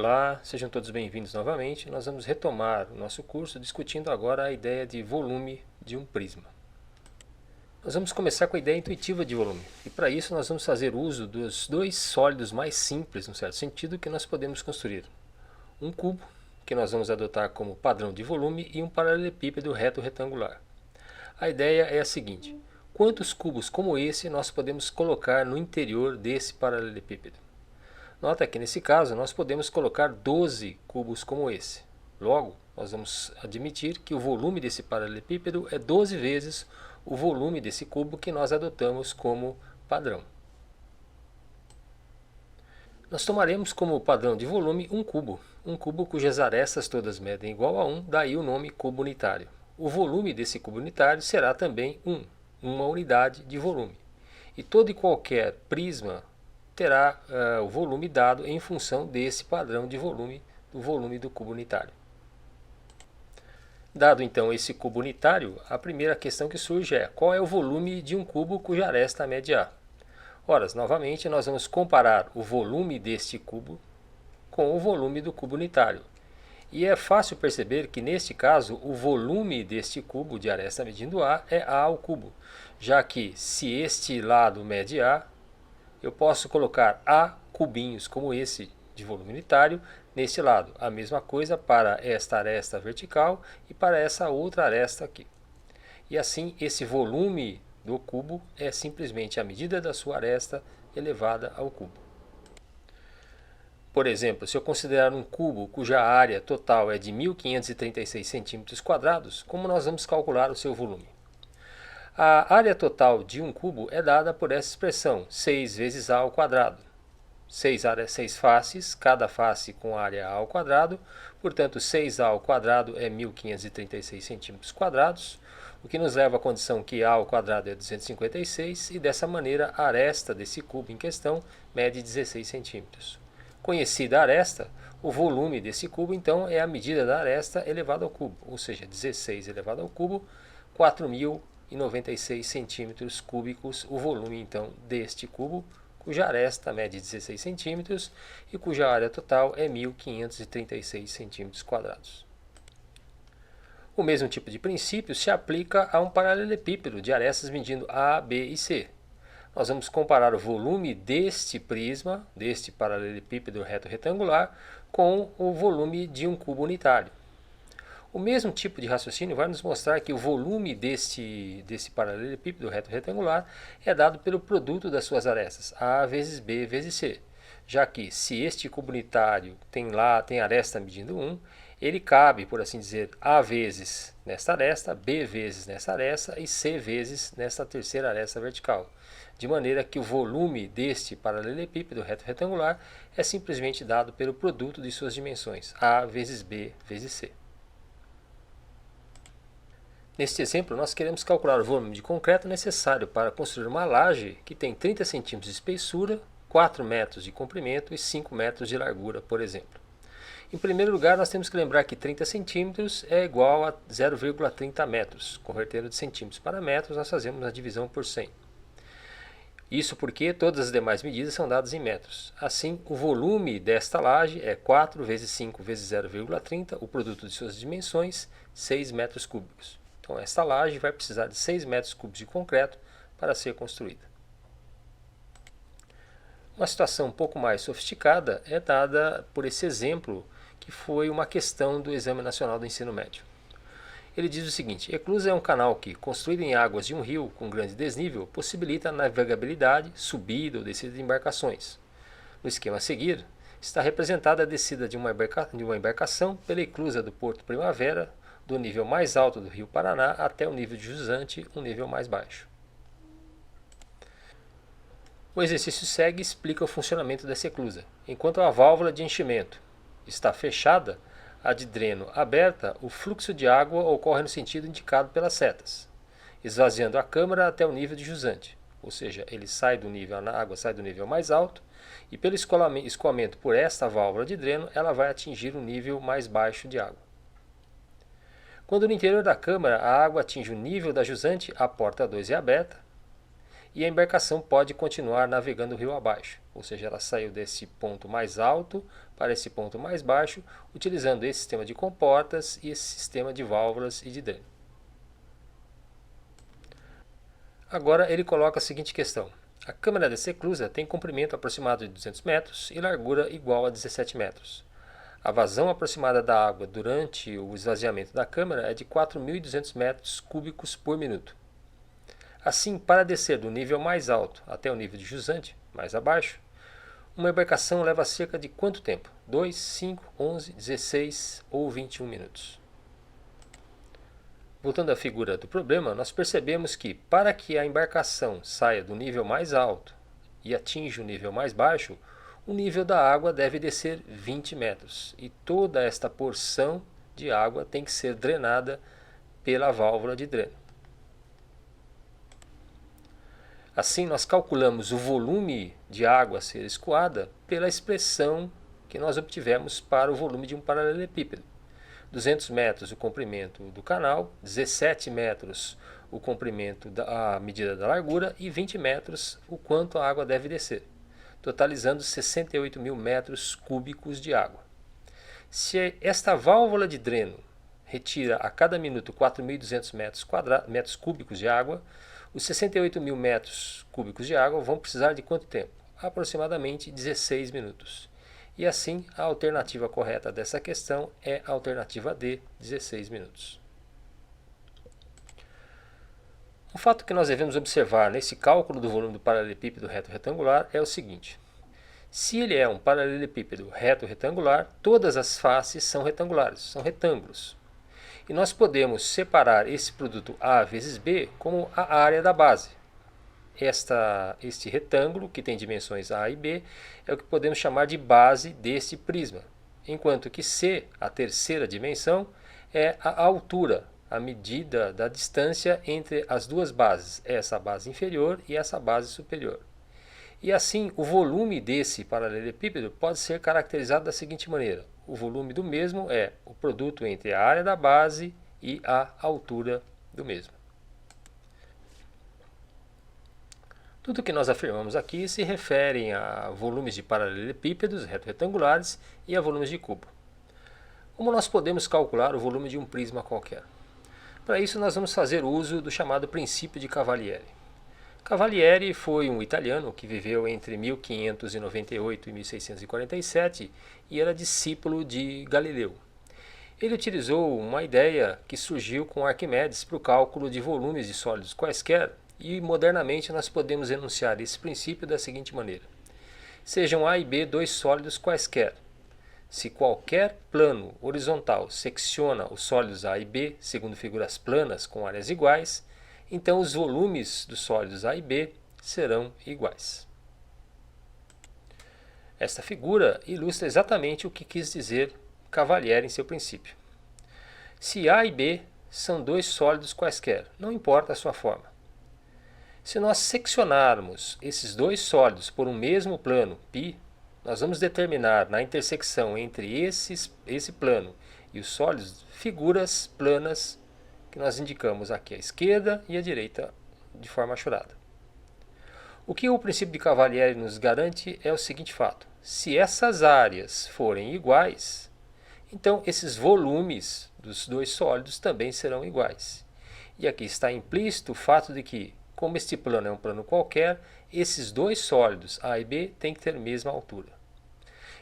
Olá, sejam todos bem-vindos novamente. Nós vamos retomar o nosso curso discutindo agora a ideia de volume de um prisma. Nós vamos começar com a ideia intuitiva de volume, e para isso nós vamos fazer uso dos dois sólidos mais simples, no certo sentido, que nós podemos construir. Um cubo, que nós vamos adotar como padrão de volume, e um paralelepípedo reto retangular. A ideia é a seguinte: quantos cubos como esse nós podemos colocar no interior desse paralelepípedo? Nota que nesse caso nós podemos colocar 12 cubos como esse. Logo, nós vamos admitir que o volume desse paralelepípedo é 12 vezes o volume desse cubo que nós adotamos como padrão. Nós tomaremos como padrão de volume um cubo cujas arestas todas medem igual a 1, daí o nome cubo unitário. O volume desse cubo unitário será também 1, uma unidade de volume. E todo e qualquer prisma terá o volume dado em função desse padrão de volume, do volume do cubo unitário. Dado então esse cubo unitário, a primeira questão que surge é: qual é o volume de um cubo cuja aresta mede A? Ora, novamente nós vamos comparar o volume deste cubo com o volume do cubo unitário. E é fácil perceber que neste caso o volume deste cubo de aresta medindo A é A ao cubo, já que se este lado mede A, eu posso colocar A cubinhos como esse de volume unitário neste lado. A mesma coisa para esta aresta vertical e para essa outra aresta aqui. E assim esse volume do cubo é simplesmente a medida da sua aresta elevada ao cubo. Por exemplo, se eu considerar um cubo cuja área total é de 1.536 cm², como nós vamos calcular o seu volume? A área total de um cubo é dada por essa expressão, 6 vezes A ao quadrado. 6 faces, cada face com área A ao quadrado, portanto 6A ao quadrado é 1.536 cm², o que nos leva à condição que A ao quadrado é 256, e dessa maneira a aresta desse cubo em questão mede 16 centímetros. Conhecida a aresta, o volume desse cubo então é a medida da aresta elevada ao cubo, ou seja, 16 elevado ao cubo, 4.096 centímetros cúbicos, o volume então deste cubo, cuja aresta mede 16 centímetros e cuja área total é 1.536 centímetros². O mesmo tipo de princípio se aplica a um paralelepípedo de arestas medindo A, B e C. Nós vamos comparar o volume deste prisma, deste paralelepípedo reto retangular, com o volume de um cubo unitário. O mesmo tipo de raciocínio vai nos mostrar que o volume desse paralelepípedo reto retangular é dado pelo produto das suas arestas, A vezes B vezes C, já que se este cubo unitário tem aresta medindo 1, ele cabe, por assim dizer, A vezes nesta aresta, B vezes nesta aresta e C vezes nesta terceira aresta vertical, de maneira que o volume deste paralelepípedo reto retangular é simplesmente dado pelo produto de suas dimensões, A vezes B vezes C. Neste exemplo, nós queremos calcular o volume de concreto necessário para construir uma laje que tem 30 cm de espessura, 4 metros de comprimento e 5 metros de largura, por exemplo. Em primeiro lugar, nós temos que lembrar que 30 centímetros é igual a 0,30 metros. Convertendo de centímetros para metros, nós fazemos a divisão por 100. Isso porque todas as demais medidas são dadas em metros. Assim, o volume desta laje é 4 vezes 5 vezes 0,30, o produto de suas dimensões, 6 metros cúbicos. Então, esta laje vai precisar de 6 metros cúbicos de concreto para ser construída. Uma situação um pouco mais sofisticada é dada por esse exemplo, que foi uma questão do Exame Nacional do Ensino Médio. Ele diz o seguinte: eclusa é um canal que, construído em águas de um rio com grande desnível, possibilita a navegabilidade, subida ou descida de embarcações. No esquema a seguir, está representada a descida de uma embarcação pela eclusa do Porto Primavera, do nível mais alto do rio Paraná até o nível de Jusante, um nível mais baixo. O exercício segue e explica o funcionamento dessa eclusa. Enquanto a válvula de enchimento está fechada, a de dreno aberta, o fluxo de água ocorre no sentido indicado pelas setas, esvaziando a câmara até o nível de jusante, ou seja, a água sai do nível mais alto e pelo escoamento por esta válvula de dreno, ela vai atingir um nível mais baixo de água. Quando no interior da câmara a água atinge o nível da jusante, a porta 2 é aberta e a embarcação pode continuar navegando rio abaixo, ou seja, ela saiu desse ponto mais alto para esse ponto mais baixo, utilizando esse sistema de comportas e esse sistema de válvulas e de dreno. Agora ele coloca a seguinte questão: a câmara dessa eclusa tem comprimento aproximado de 200 metros e largura igual a 17 metros. A vazão aproximada da água durante o esvaziamento da câmara é de 4.200 metros cúbicos por minuto. Assim, para descer do nível mais alto até o nível de jusante, mais abaixo, uma embarcação leva cerca de quanto tempo? 2, 5, 11, 16 ou 21 minutos. Voltando à figura do problema, nós percebemos que para que a embarcação saia do nível mais alto e atinja o nível mais baixo, o nível da água deve descer 20 metros e toda esta porção de água tem que ser drenada pela válvula de dreno. Assim, nós calculamos o volume de água a ser escoada pela expressão que nós obtivemos para o volume de um paralelepípedo. 200 metros o comprimento do canal, 17 metros o comprimento a medida da largura e 20 metros o quanto a água deve descer, totalizando 68.000 metros cúbicos de água. Se esta válvula de dreno retira a cada minuto 4.200 metros cúbicos de água, os 68.000 metros cúbicos de água vão precisar de quanto tempo? Aproximadamente 16 minutos. E assim, a alternativa correta dessa questão é a alternativa D, 16 minutos. Um fato que nós devemos observar nesse cálculo do volume do paralelepípedo reto retangular é o seguinte: se ele é um paralelepípedo reto retangular, todas as faces são retangulares, são retângulos. E nós podemos separar esse produto A vezes B como a área da base. Este retângulo, que tem dimensões A e B, é o que podemos chamar de base deste prisma, enquanto que C, a terceira dimensão, é a altura, a medida da distância entre as duas bases, essa base inferior e essa base superior. E assim, o volume desse paralelepípedo pode ser caracterizado da seguinte maneira: o volume do mesmo é o produto entre a área da base e a altura do mesmo. Tudo que nós afirmamos aqui se refere a volumes de paralelepípedos reto-retangulares e a volumes de cubo. Como nós podemos calcular o volume de um prisma qualquer? Para isso nós vamos fazer uso do chamado princípio de Cavalieri. Cavalieri foi um italiano que viveu entre 1598 e 1647 e era discípulo de Galileu. Ele utilizou uma ideia que surgiu com Arquimedes para o cálculo de volumes de sólidos quaisquer, e modernamente nós podemos enunciar esse princípio da seguinte maneira: sejam A e B dois sólidos quaisquer. Se qualquer plano horizontal secciona os sólidos A e B segundo figuras planas com áreas iguais, então os volumes dos sólidos A e B serão iguais. Esta figura ilustra exatamente o que quis dizer Cavalieri em seu princípio. Se A e B são dois sólidos quaisquer, não importa a sua forma. Se nós seccionarmos esses dois sólidos por um mesmo plano, π, nós vamos determinar na intersecção entre esse plano e os sólidos figuras planas que nós indicamos aqui à esquerda e à direita de forma achurada. O que o princípio de Cavalieri nos garante é o seguinte fato: se essas áreas forem iguais, então esses volumes dos dois sólidos também serão iguais. E aqui está implícito o fato de que, como este plano é um plano qualquer, esses dois sólidos A e B têm que ter a mesma altura.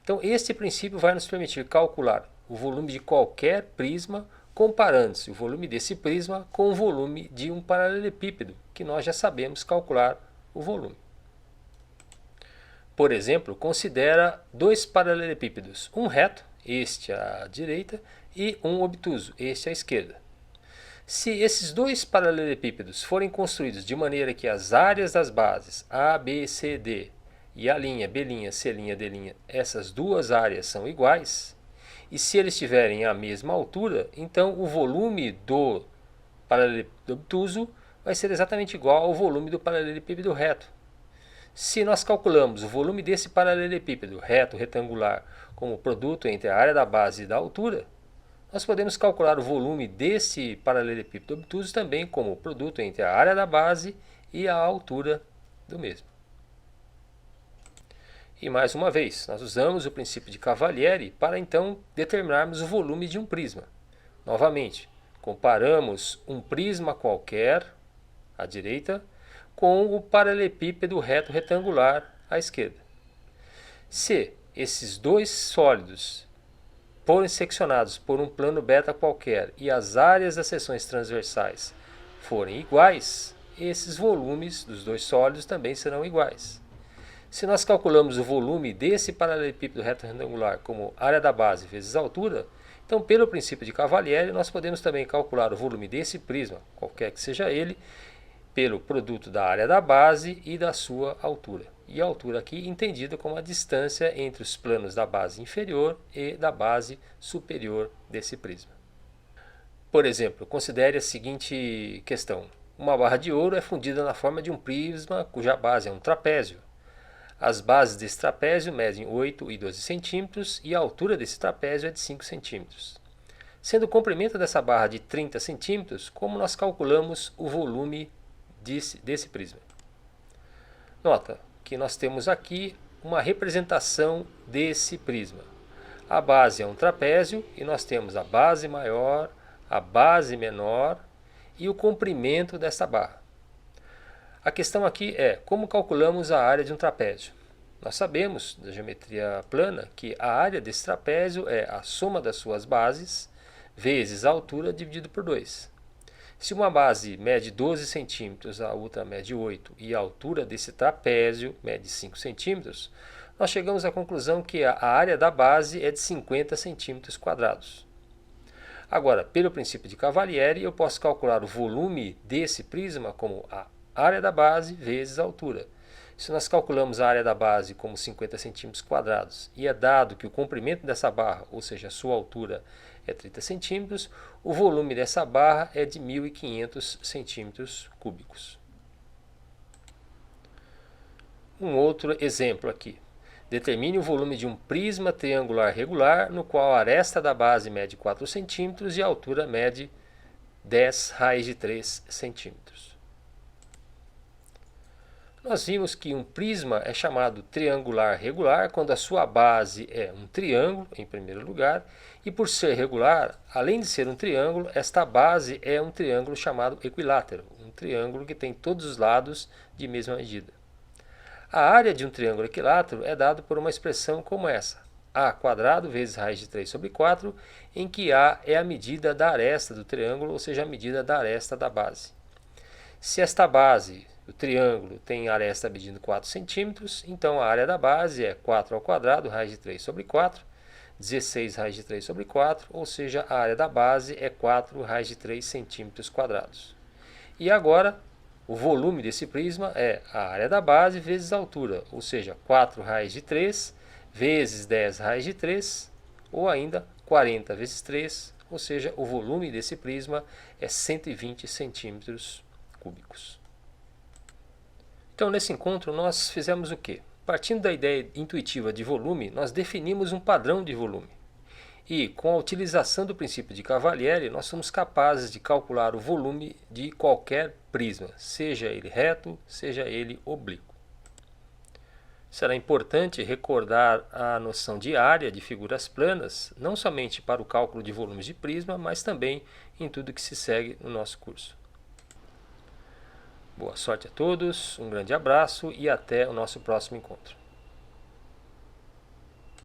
Então este princípio vai nos permitir calcular o volume de qualquer prisma, comparando-se o volume desse prisma com o volume de um paralelepípedo, que nós já sabemos calcular o volume. Por exemplo, considera dois paralelepípedos, um reto, este à direita, e um obtuso, este à esquerda. Se esses dois paralelepípedos forem construídos de maneira que as áreas das bases A, B, C, D e A', B', C', D', essas duas áreas são iguais, e se eles tiverem a mesma altura, então o volume do paralelepípedo obtuso vai ser exatamente igual ao volume do paralelepípedo reto. Se nós calculamos o volume desse paralelepípedo reto retangular como produto entre a área da base e da altura, nós podemos calcular o volume desse paralelepípedo obtuso também como produto entre a área da base e a altura do mesmo. E mais uma vez, nós usamos o princípio de Cavalieri para então determinarmos o volume de um prisma. Novamente, comparamos um prisma qualquer, à direita, com o paralelepípedo reto retangular, à esquerda. Se esses dois sólidos forem seccionados por um plano beta qualquer e as áreas das seções transversais forem iguais, esses volumes dos dois sólidos também serão iguais. Se nós calculamos o volume desse paralelepípedo reto retangular como área da base vezes altura, então pelo princípio de Cavalieri nós podemos também calcular o volume desse prisma, qualquer que seja ele, pelo produto da área da base e da sua altura. E a altura aqui entendida como a distância entre os planos da base inferior e da base superior desse prisma. Por exemplo, considere a seguinte questão. Uma barra de ouro é fundida na forma de um prisma cuja base é um trapézio. As bases desse trapézio medem 8 e 12 centímetros e a altura desse trapézio é de 5 centímetros. Sendo o comprimento dessa barra de 30 centímetros, como nós calculamos o volume desse prisma? Nota que nós temos aqui uma representação desse prisma. A base é um trapézio e nós temos a base maior, a base menor e o comprimento dessa barra. A questão aqui é como calculamos a área de um trapézio. Nós sabemos da geometria plana que a área desse trapézio é a soma das suas bases vezes a altura dividido por 2. Se uma base mede 12 centímetros, a outra mede 8 e a altura desse trapézio mede 5 centímetros, nós chegamos à conclusão que a área da base é de 50 centímetros quadrados. Agora, pelo princípio de Cavalieri, eu posso calcular o volume desse prisma como a área da base vezes a altura. Se nós calculamos a área da base como 50 centímetros quadrados e é dado que o comprimento dessa barra, ou seja, a sua altura, é 30 centímetros, o volume dessa barra é de 1.500 centímetros cúbicos. Um outro exemplo aqui. Determine o volume de um prisma triangular regular no qual a aresta da base mede 4 centímetros e a altura mede 10 raiz de 3 centímetros. Nós vimos que um prisma é chamado triangular regular quando a sua base é um triângulo, em primeiro lugar, e por ser regular, além de ser um triângulo, esta base é um triângulo chamado equilátero, um triângulo que tem todos os lados de mesma medida. A área de um triângulo equilátero é dada por uma expressão como essa, a quadrado vezes raiz de 3 sobre 4, em que a é a medida da aresta do triângulo, ou seja, a medida da aresta da base. Se esta base, o triângulo, tem aresta medindo 4 centímetros, então a área da base é 4 ao quadrado, raiz de 3 sobre 4, 16 raiz de 3 sobre 4, ou seja, a área da base é 4 raiz de 3 centímetros quadrados. E agora, o volume desse prisma é a área da base vezes a altura, ou seja, 4 raiz de 3 vezes 10 raiz de 3, ou ainda 40 vezes 3, ou seja, o volume desse prisma é 120 centímetros cúbicos. Então, nesse encontro, nós fizemos o quê? Partindo da ideia intuitiva de volume, nós definimos um padrão de volume. E, com a utilização do princípio de Cavalieri, nós somos capazes de calcular o volume de qualquer prisma, seja ele reto, seja ele oblíquo. Será importante recordar a noção de área de figuras planas, não somente para o cálculo de volumes de prisma, mas também em tudo que se segue no nosso curso. Boa sorte a todos, um grande abraço e até o nosso próximo encontro.